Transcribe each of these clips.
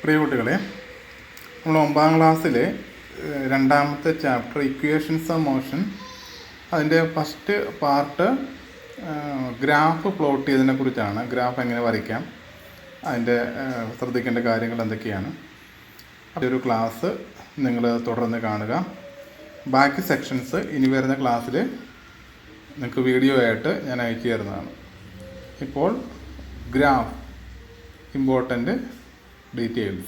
പ്രിയ കുട്ടികളെ, നമ്മൾ 9ാം ക്ലാസ്സിലെ രണ്ടാമത്തെ ചാപ്റ്റർ ഇക്വേഷൻസ് ഓഫ് മോഷൻ, അതിൻ്റെ ഫസ്റ്റ് പാർട്ട് ഗ്രാഫ് പ്ലോട്ട് ചെയ്തതിനെ കുറിച്ചാണ്. ഗ്രാഫ് എങ്ങനെ വരയ്ക്കാം, അതിൻ്റെ ശ്രദ്ധിക്കേണ്ട കാര്യങ്ങൾ എന്തൊക്കെയാണ്. ഒരു ക്ലാസ് നിങ്ങൾ തുടർന്ന് കാണുക. ബാക്കി സെക്ഷൻസ് ഇനി വരുന്ന ക്ലാസ്സിൽ നിങ്ങൾക്ക് വീഡിയോ ആയിട്ട് ഞാൻ അയച്ചു തരുന്നതാണ്. ഇപ്പോൾ graph important details.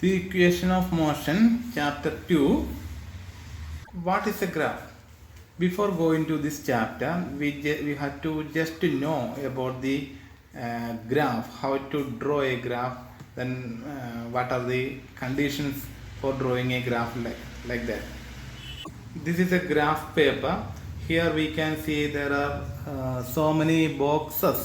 The equation of motion, chapter 2. What is a graph? Before going to this chapter, we have to just know about the graph, how to draw a graph, then what are the conditions for drawing a graph like that. This is a graph paper. Here we can see there are so many boxes.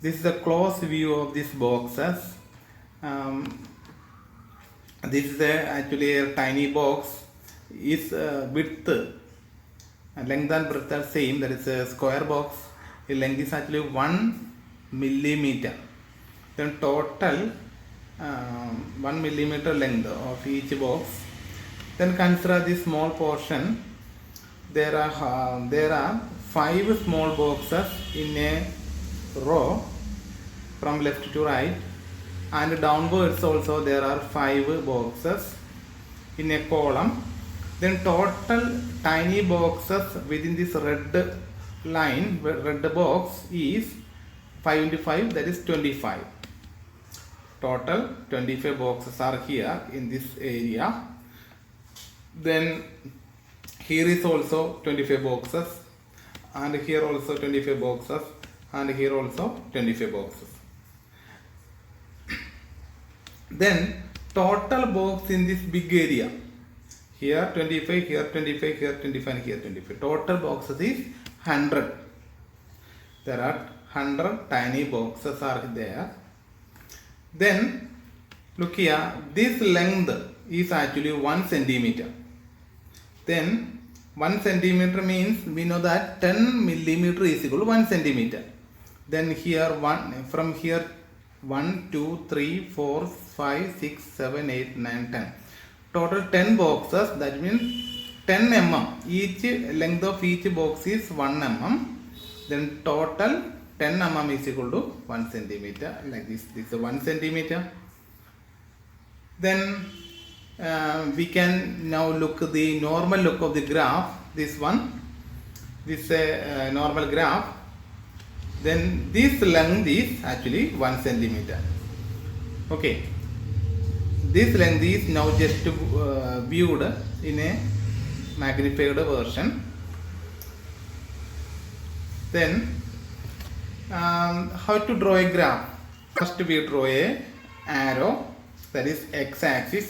This is a close view of these boxes. This is actually a tiny box. Its width, length and breadth are same. That is a square box. The length is actually 1 millimeter. Then total 1 millimeter length of each box. Then consider this small portion. There are 5 small boxes in a row from left to right, and downwards also there are 5 boxes in a column. Then total tiny boxes within this red line, red box, is 5 into 5, that is 25. Total 25 boxes are here in this area. Then here is also 25 boxes, and here also 25 boxes, and here also 25 boxes. Then total box in this big area, here 25, here 25, here 25, here 25. Total boxes is 100. There are 100 tiny boxes are there. Then look here, this length is actually 1 centimeter. Then 1 centimeter means we know that 10 millimeter is equal to 1 centimeter. Then here from here 1, 2, 3, 4, 5, 6, 7, 8, 9, 10. Total 10 boxes, that means 10 mm. Each length of each box is 1 mm. Then total 10 mm is equal to 1 centimeter. Like this is 1 centimeter. Then we can now look at the normal look of the graph. This one, this normal graph. Then this length is actually 1 centimeter. Okay, this length is now just viewed in a magnified version. Then how to draw a graph? First we draw a arrow, that is x-axis,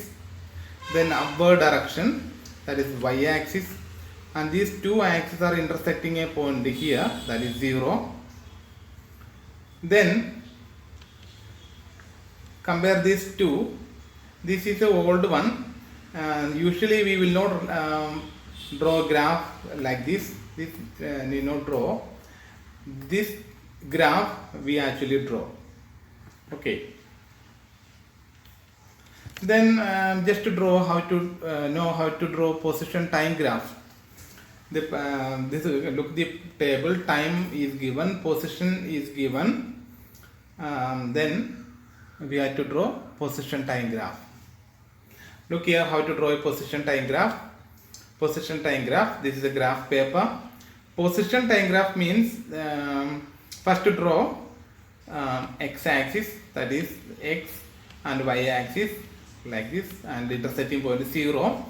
then upward direction, that is y-axis, and these two axes are intersecting a point here, that is 0. Then compare these two. This is the old one. Usually we will not draw a graph like this. This need not draw. This graph we actually draw. Okay. Then just to draw, how to know how to draw position time graph. This look the table, time is given, position is given. Then we have to draw position time graph. Look here how to draw a position time graph. Position time graph, this is a graph paper. Position time graph means first to draw x-axis, that is x, and y-axis like this, and intersecting point is 0.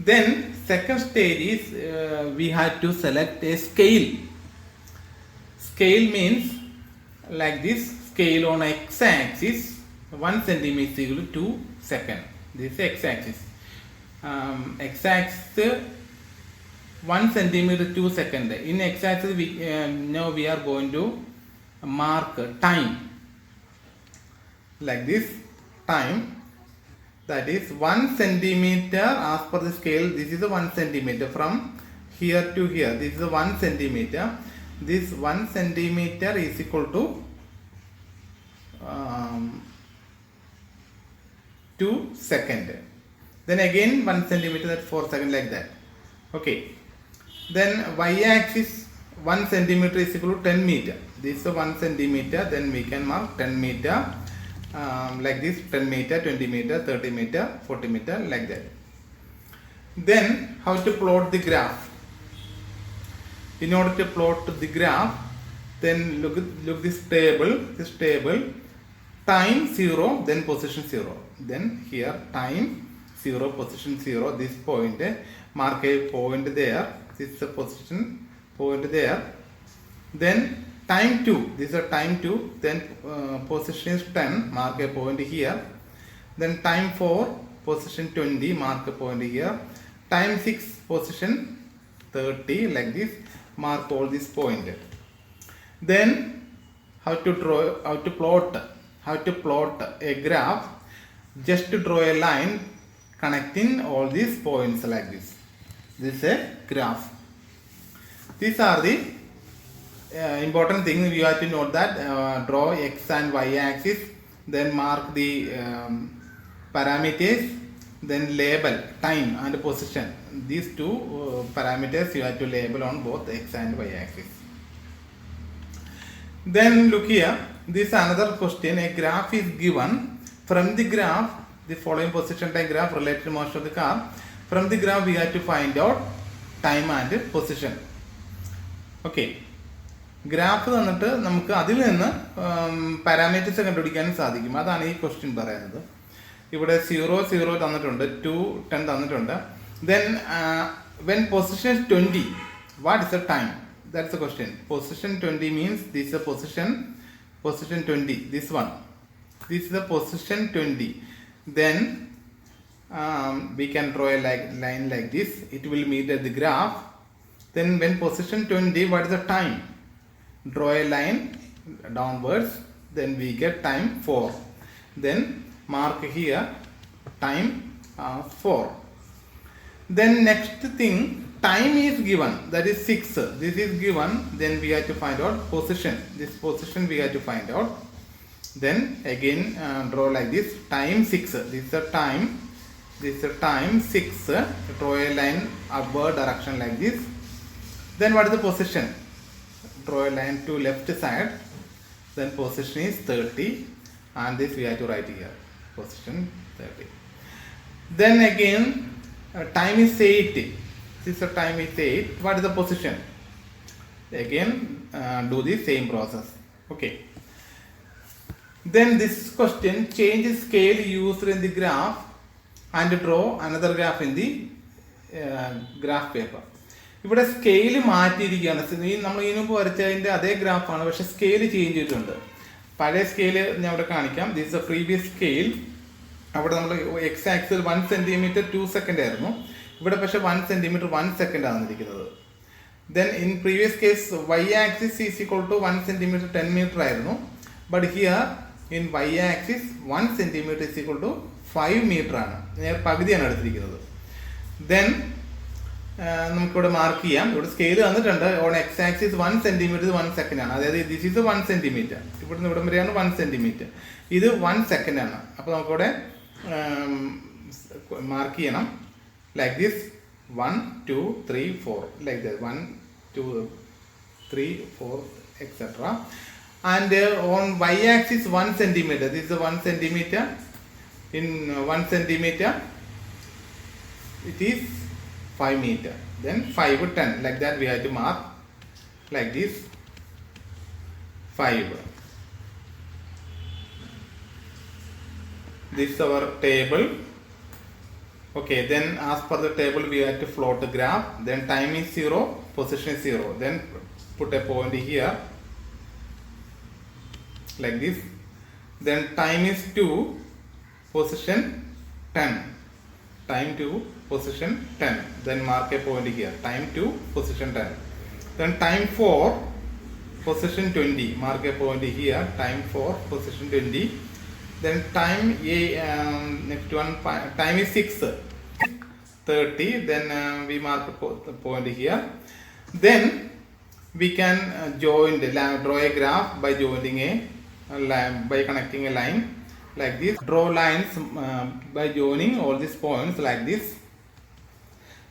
Then second stage is we have to select a scale. Scale means like this, scale on x-axis 1 centimeter is equal to 2 seconds. This is x-axis. X-axis 1 centimeter 2 seconds. In x-axis now we are going to mark time like this, time, that is 1 centimeter as per the scale. This is a 1 centimeter from here to here. This is a 1 centimeter. this 1 centimeter is equal to 2 seconds. Then again 1 centimeter, that's 4 seconds, like that. Okay. Then y-axis 1 centimeter is equal to 10 meter. This is 1 centimeter. Then we can mark 10 meter like this: 10 meter, 20 meter, 30 meter, 40 meter, like that. Then how to plot the graph? In order to plot the graph, then look this table. This table, time 0, then position 0. Then here time 0, position 0. This point, mark a point there. This is the position point there. Then time 2. This is a time 2. Then position is 10. Mark a point here. Then time 4, position 20. Mark a point here. Time 6, position 30, like this. Mark all this point. Then how to plot a graph? Just to draw a line connecting all these points like this. This is a graph. These are the important things. You have to note that draw x and y axis, then mark the parameters, then label time and position. These two parameters you have to label on both x and y axis. Then look here, this is another question. A graph is given. From the graph, the following position time graph related to motion of the car. From the graph we have to find out time and position. Okay. Graph തന്നിട്ട് നമുക്ക് അതിൽ നിന്ന് parameters കണ്ടുപിടിക്കാനും സാധിക്കും. അതാണ് ഈ question പറയുന്നത്. ഇവിടെ 0, 0 തന്നിട്ടുണ്ട്, 2, 10 തന്നിട്ടുണ്ട്. Then when position is 20, what is the time? That's the question. Position 20 means this is a position 20, this one. This is the position 20. Then we can draw a line like this. It will meet at the graph. Then when position 20, what is the time? Draw a line downwards. Then we get time 4. Then mark here time 4. Then next thing, time is given, that is 6. This is given. Then we have to find out position. This position we have to find out. Then again draw like this, time 6. This is the time. This is the time 6. Draw a line upward direction like this. Then what is the position? Draw a line to left side. Then position is 30, and this we have to write here, position 30. Then again time is 8. This is time is 8. What is the position? Again do the same process. Okay. Then this question, change scale used in the graph and draw another graph in the graph paper. ഇവിടെ scale മാറ്റിയിരിക്കുകയാണ്. നമ്മൾ ഇതിനുമ്പോൾ വരച്ചതിൻ്റെ അതേ ഗ്രാഫാണ്, പക്ഷെ scale change ചെയ്തിട്ടുണ്ട്. പഴയ scale ഞാൻ ഇവിടെ കാണിക്കാം. This is A previous scale. അവിടെ നമ്മൾ എക്സ് ആക്സിൽ 1 സെൻറ്റിമീറ്റർ 2 സെക്കൻഡ് ആയിരുന്നു. ഇവിടെ പക്ഷെ 1 സെൻറ്റിമീറ്റർ 1 സെക്കൻഡ് ആണ് ഇരിക്കുന്നത്. Then in previous case Y axis is equal to 1 centimetre 10 metre ആയിരുന്നു. But here in Y axis 1 centimetre is equal to 5 metre ആണ്. പകുതിയാണ് എടുത്തിരിക്കുന്നത്. ദെൻ നമുക്കിവിടെ മാർക്ക് ചെയ്യാം. ഇവിടെ സ്കെയിൽ തന്നിട്ടുണ്ട്. On X axis 1 centimetre 1 second ആണ്. അതായത് ദിസ് ഈസ് 1 സെൻറ്റിമീറ്റർ. ഇവിടുന്ന് ഇവിടം വരെയാണ് 1 സെൻറ്റിമീറ്റർ. ഇത് 1 സെക്കൻഡ് ആണ്. അപ്പോൾ നമുക്കിവിടെ മാർക്ക് ചെയ്യണം like this 1, 2, 3, 4 like that 1, 2, 3, 4 etc. And on y axis 1 centimeter. This is 1 centimeter. In 1 centimeter it is 5 meter. Then 5, 10 like that we have to mark like this 5. This is our table. Okay, then as per the table we have to plot the graph. Then time is 0, position is 0. Then put a point here like this. Then time is 2, position 10. Time 2, position 10. Then mark a point here. Time 2, position 10. Then time 4, position 20. Mark a point here. Time 4, position 20. Then time next one, time is 6, 30. Then we mark a point here. Then we can draw a graph by joining by connecting a line like this. Draw lines by joining all these points like this.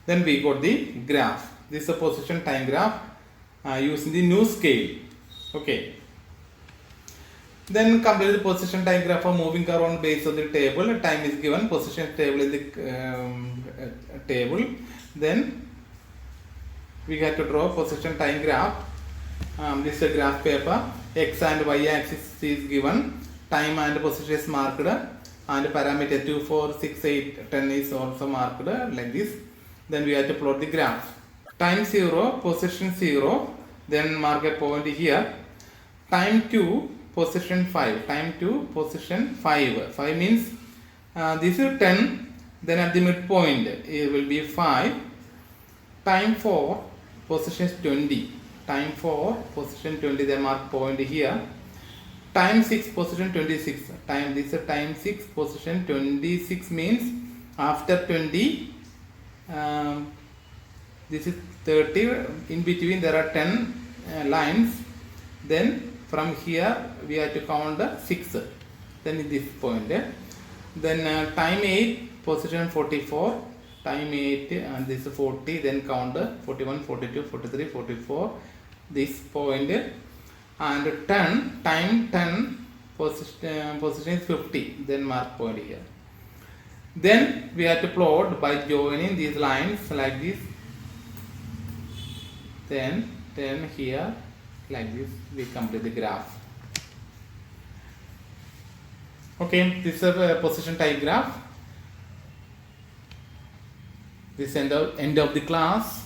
Then we got the graph. This is a position time graph using the new scale. Okay. Then complete the position time graph of moving car on base of the table. Time is given. Position table is the table. Then we have to draw position time graph. This is a graph paper. X and Y axis is given. Time and position is marked. And parameter 2, 4, 6, 8, 10 is also marked like this. Then we have to plot the graph. Time 0, position 0. Then mark a point here. Time 2, position 5. Time 2, position 5. 5 means this is 10. Then at the midpoint it will be 5. Time 4, position is 20. Time 4, position 20. Then mark point here. Time 6, position 26. This is time 6, position 26 means after 20. This is 30. In between there are 10 lines. Then from here we have to count 6. Then in this point. Then time 8, position 44. Time 8 and this is 40. Then count 41, 42, 43, 44. This point. And 10, time 10, position is 50. Then mark point here. Then we have to plot by joining these lines like this. Then here like this we complete the graph. Okay, this is a position time graph. This end of the class.